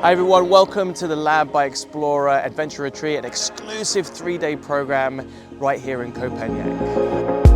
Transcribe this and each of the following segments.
Hi everyone, welcome to the Lab by Explorer Adventure Retreat, an exclusive 3-day program right here in Koh Phangan.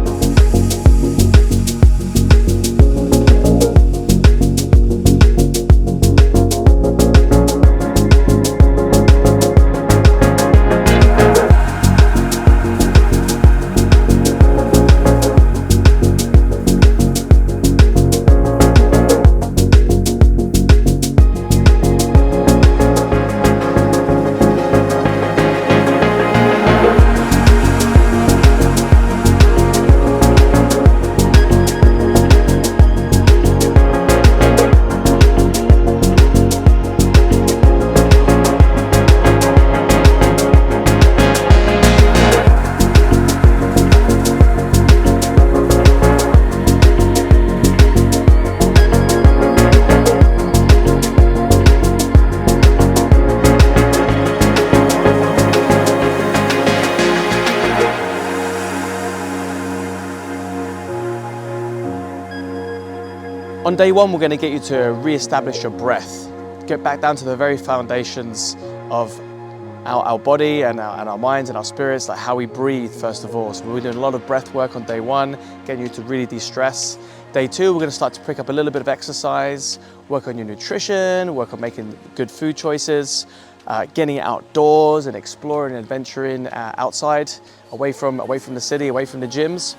On day one, we're going to get you to re-establish your breath. Get back down to the very foundations of our body and our minds and our spirits, like how we breathe first of all. So we're doing a lot of breath work on day one, getting you to really de-stress. Day two, we're going to start to pick up a little bit of exercise, work on your nutrition, work on making good food choices, getting outdoors and exploring and adventuring outside, away from the city, away from the gyms.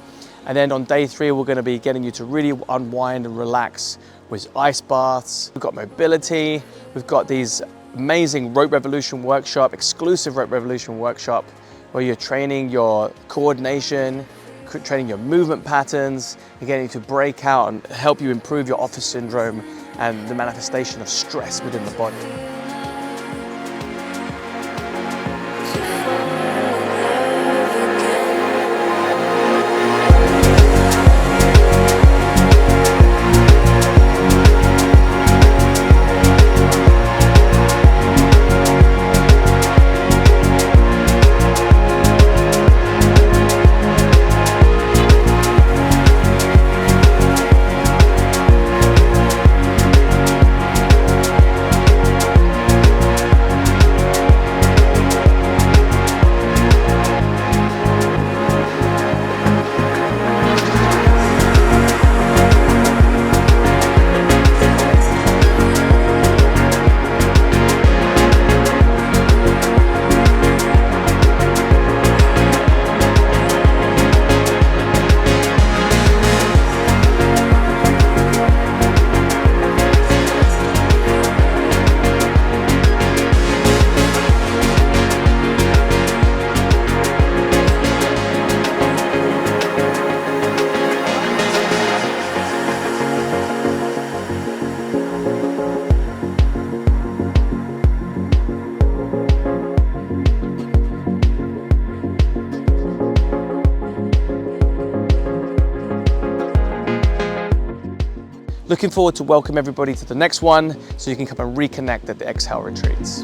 And then on day three, we're going to be getting you to really unwind and relax with ice baths. We've got mobility. We've got these amazing rope revolution workshop, exclusive rope revolution workshop, where you're training your coordination, training your movement patterns, and getting you to break out and help you improve your office syndrome and the manifestation of stress within the body. Looking forward to welcome everybody to the next one so you can come and reconnect at the Exhale retreats.